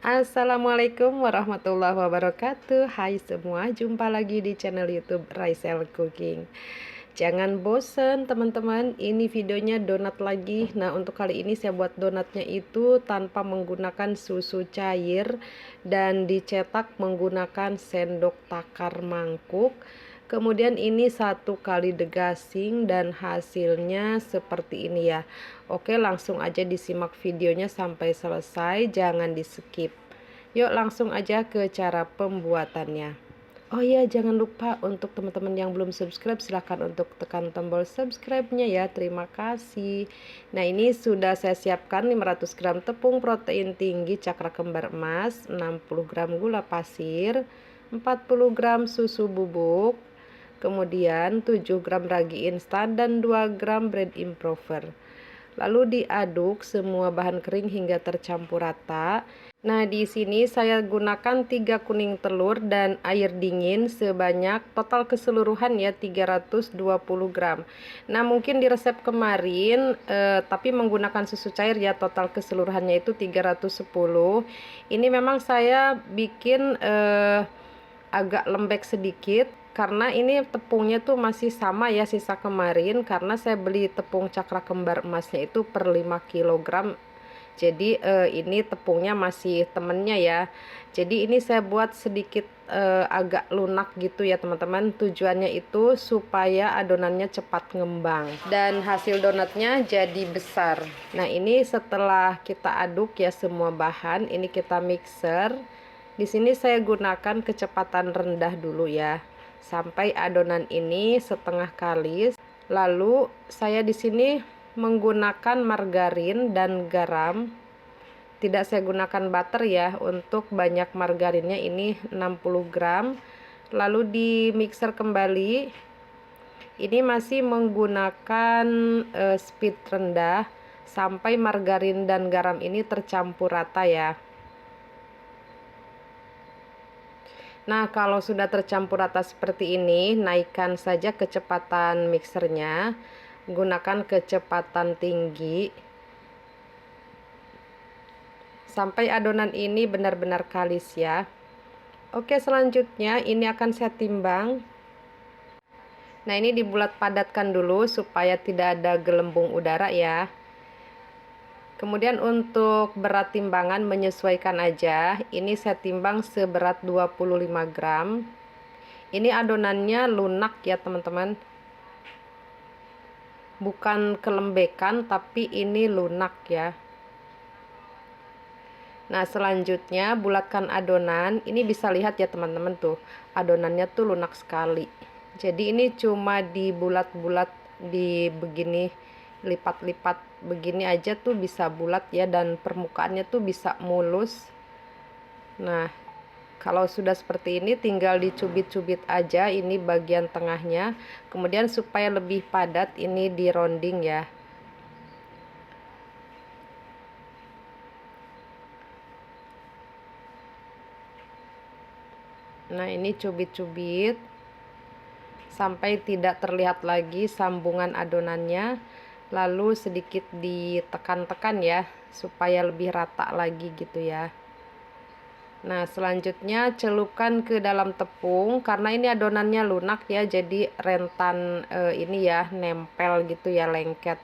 Assalamualaikum warahmatullahi wabarakatuh. Hai semua, jumpa lagi di channel YouTube Raisel Cooking. Jangan bosen teman-teman, ini videonya donat lagi. Nah, untuk kali ini saya buat donatnya itu tanpa menggunakan susu cair dan dicetak menggunakan sendok takar mangkuk. Kemudian ini 1 kali degasing dan hasilnya seperti ini ya. Oke, langsung aja disimak videonya sampai selesai, jangan di skip. Yuk langsung aja ke cara pembuatannya. Oh iya, jangan lupa untuk teman-teman yang belum subscribe, silahkan untuk tekan tombol subscribe-nya ya, terima kasih. Nah, ini sudah saya siapkan 500 gram tepung protein tinggi cakra kembar emas, 60 gram gula pasir, 40 gram susu bubuk, kemudian 7 gram ragi instan dan 2 gram bread improver. Lalu diaduk semua bahan kering hingga tercampur rata. Nah, di sini saya gunakan 3 kuning telur dan air dingin sebanyak total keseluruhan ya 320 gram. Nah, mungkin di resep kemarin tapi menggunakan susu cair ya, total keseluruhannya itu 310. Ini memang saya bikin agak lembek sedikit karena ini tepungnya tuh masih sama ya sisa kemarin, karena saya beli tepung cakra kembar emasnya itu per 5 kg. Jadi ini tepungnya masih temennya ya. Jadi ini saya buat sedikit agak lunak gitu ya teman-teman. Tujuannya itu supaya adonannya cepat ngembang dan hasil donatnya jadi besar. Nah, ini setelah kita aduk ya semua bahan, ini kita mixer. Di sini saya gunakan kecepatan rendah dulu ya, sampai adonan ini setengah kalis. Lalu saya di sini menggunakan margarin dan garam. Tidak saya gunakan butter ya, untuk banyak margarinnya ini 60 gram. Lalu di mixer kembali. Ini masih menggunakan speed rendah sampai margarin dan garam ini tercampur rata ya. Nah, kalau sudah tercampur rata seperti ini, naikkan saja kecepatan mixernya. Gunakan kecepatan tinggi sampai adonan ini benar-benar kalis ya. Oke, selanjutnya ini akan saya timbang. Nah, ini dibulat padatkan dulu supaya tidak ada gelembung udara ya. Kemudian untuk berat timbangan menyesuaikan aja. Ini saya timbang seberat 25 gram. Ini adonannya lunak ya teman-teman. Bukan kelembekan tapi ini lunak ya. Nah, selanjutnya bulatkan adonan. Ini bisa lihat ya teman-teman tuh. Adonannya tuh lunak sekali. Jadi ini cuma dibulat-bulat di begini, lipat-lipat begini aja tuh bisa bulat ya, dan permukaannya tuh bisa mulus. Nah, kalau sudah seperti ini tinggal dicubit-cubit aja ini bagian tengahnya. Kemudian supaya lebih padat ini di rounding ya. Nah, ini cubit-cubit sampai tidak terlihat lagi sambungan adonannya. Lalu sedikit ditekan-tekan ya supaya lebih rata lagi gitu ya. Nah, selanjutnya celupkan ke dalam tepung karena ini adonannya lunak ya, jadi rentan ini ya, nempel gitu ya, lengket.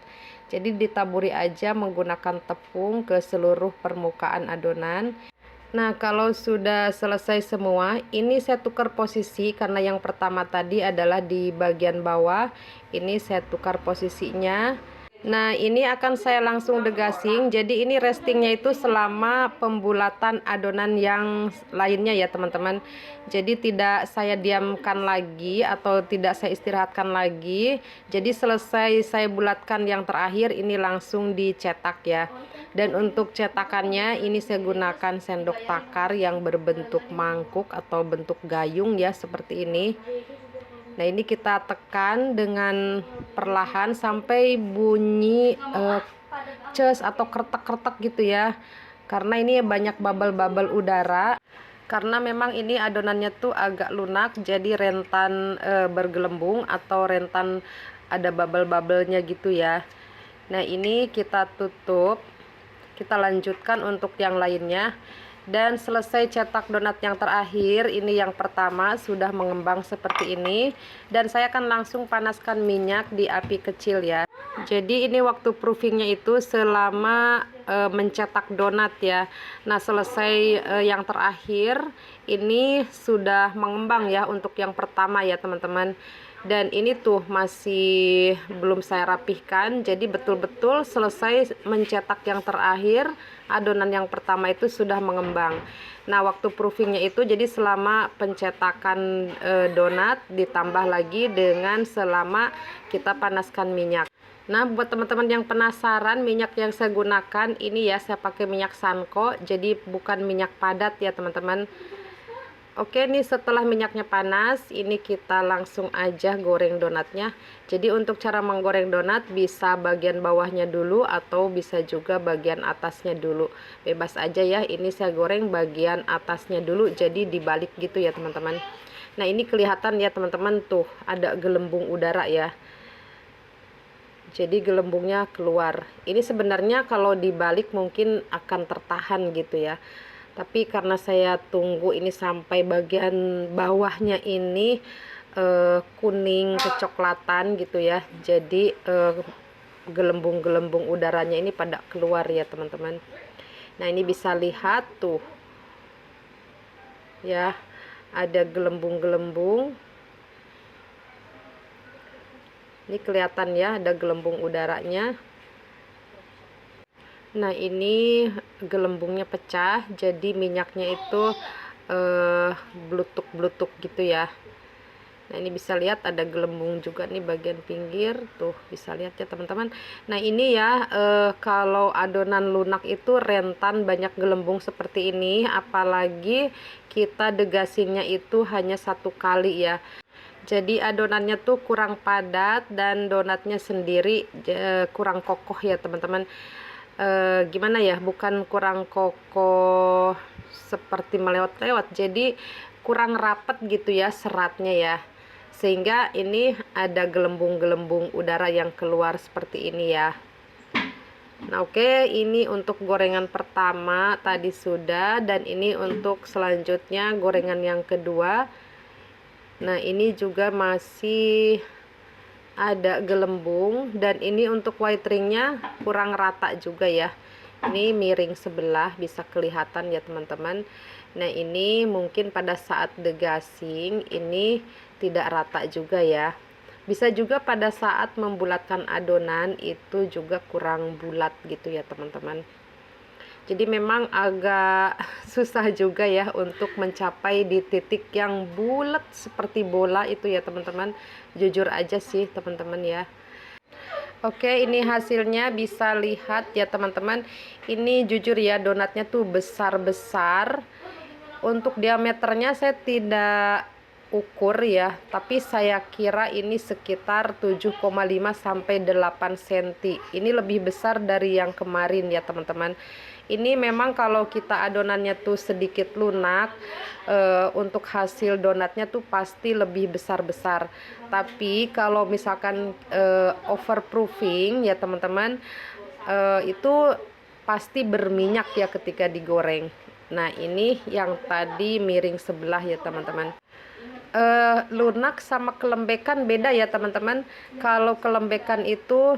Jadi ditaburi aja menggunakan tepung ke seluruh permukaan adonan. Nah, kalau sudah selesai semua, ini saya tukar posisi karena yang pertama tadi adalah di bagian bawah. Ini saya tukar posisinya. Nah, ini akan saya langsung degasing. Jadi ini restingnya itu selama pembulatan adonan yang lainnya ya teman-teman. Jadi tidak saya diamkan lagi atau tidak saya istirahatkan lagi. Jadi selesai saya bulatkan yang terakhir, ini langsung dicetak ya. Dan untuk cetakannya ini saya gunakan sendok takar yang berbentuk mangkuk atau bentuk gayung ya, seperti ini. Nah, ini kita tekan dengan perlahan sampai bunyi ces atau kretek-kretek gitu ya. Karena ini banyak bubble-bubble udara. Karena memang ini adonannya tuh agak lunak, jadi rentan bergelembung atau rentan ada bubble-bubblenya gitu ya. Nah, ini kita tutup. Kita lanjutkan untuk yang lainnya. Dan selesai cetak donat yang terakhir, ini yang pertama sudah mengembang seperti ini. Dan saya akan langsung panaskan minyak di api kecil ya. Jadi ini waktu proofingnya itu selama mencetak donat ya. Nah selesai yang terakhir ini sudah mengembang ya untuk yang pertama ya teman-teman. Dan ini tuh masih belum saya rapihkan, jadi betul-betul selesai mencetak yang terakhir, adonan yang pertama itu sudah mengembang. Nah waktu proofingnya itu jadi selama pencetakan donat ditambah lagi dengan selama kita panaskan minyak. Nah buat teman-teman yang penasaran minyak yang saya gunakan ini ya, saya pakai minyak Sanko, jadi bukan minyak padat ya teman-teman. Oke nih setelah minyaknya panas, ini kita langsung aja goreng donatnya. Jadi untuk cara menggoreng donat bisa bagian bawahnya dulu atau bisa juga bagian atasnya dulu. Bebas aja ya, ini saya goreng bagian atasnya dulu, jadi dibalik gitu ya teman-teman. Nah ini kelihatan ya teman-teman, tuh ada gelembung udara ya. Jadi gelembungnya keluar. Ini sebenarnya kalau dibalik mungkin akan tertahan gitu ya. Tapi karena saya tunggu ini sampai bagian bawahnya ini kuning kecoklatan gitu ya. Jadi gelembung-gelembung udaranya ini pada keluar ya teman-teman. Nah ini bisa lihat tuh ya, ada gelembung-gelembung. Ini kelihatan ya, ada gelembung udaranya. Nah ini gelembungnya pecah, jadi minyaknya itu blutuk-blutuk gitu ya. Nah ini bisa lihat ada gelembung juga nih bagian pinggir, tuh bisa lihat ya teman-teman. Nah ini ya kalau adonan lunak itu rentan banyak gelembung seperti ini, apalagi kita degasinnya itu hanya 1 kali ya. Jadi adonannya tuh kurang padat dan donatnya sendiri kurang kokoh ya teman-teman. Gimana ya, bukan kurang kokoh seperti melewat-lewat, jadi kurang rapet gitu ya seratnya ya, sehingga ini ada gelembung-gelembung udara yang keluar seperti ini ya. Nah oke, ini untuk gorengan pertama tadi sudah, dan ini untuk selanjutnya gorengan yang kedua. Nah ini juga masih ada gelembung, dan ini untuk white ringnya kurang rata juga ya. Ini miring sebelah, bisa kelihatan ya teman-teman. Nah ini mungkin pada saat degasing ini tidak rata juga ya. Bisa juga pada saat membulatkan adonan itu juga kurang bulat gitu ya teman-teman. Jadi memang agak susah juga ya untuk mencapai di titik yang bulat seperti bola itu ya teman-teman. Jujur aja sih teman-teman ya. Oke, ini hasilnya bisa lihat ya teman-teman. Ini jujur ya, donatnya tuh besar-besar. Untuk diameternya saya tidak ukur ya, tapi saya kira ini sekitar 7,5 sampai 8 cm. Ini lebih besar dari yang kemarin ya teman-teman. Ini memang kalau kita adonannya tuh sedikit lunak, untuk hasil donatnya tuh pasti lebih besar-besar. Tapi kalau misalkan overproofing ya teman-teman, itu pasti berminyak ya ketika digoreng. Nah ini yang tadi miring sebelah ya teman-teman. Lunak sama kelembekan beda ya teman-teman. Kalau kelembekan itu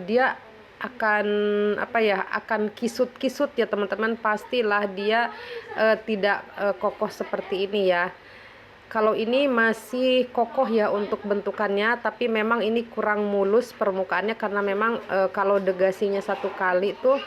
dia akan apa ya, akan kisut-kisut ya teman-teman. Pastilah dia tidak kokoh seperti ini ya. Kalau ini masih kokoh ya untuk bentukannya, tapi memang ini kurang mulus permukaannya karena memang kalau degasinya 1 kali tuh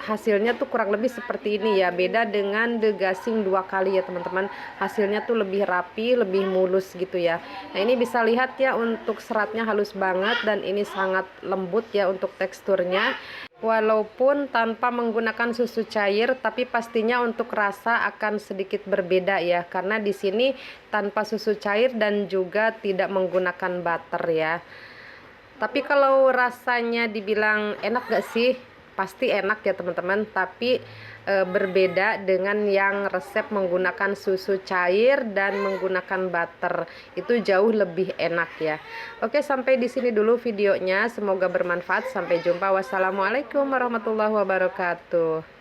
hasilnya tuh kurang lebih seperti ini ya. Beda dengan degasing 2 kali ya teman-teman, hasilnya tuh lebih rapi, lebih mulus gitu ya. Nah ini bisa lihat ya, untuk seratnya halus banget dan ini sangat lembut ya untuk teksturnya. Walaupun tanpa menggunakan susu cair, tapi pastinya untuk rasa akan sedikit berbeda ya, karena di sini tanpa susu cair dan juga tidak menggunakan butter ya. Tapi kalau rasanya dibilang enak gak sih? Pasti enak ya teman-teman, tapi berbeda dengan yang resep menggunakan susu cair dan menggunakan butter. Itu jauh lebih enak ya. Oke, sampai di sini dulu videonya. Semoga bermanfaat. Sampai jumpa. Wassalamualaikum warahmatullahi wabarakatuh.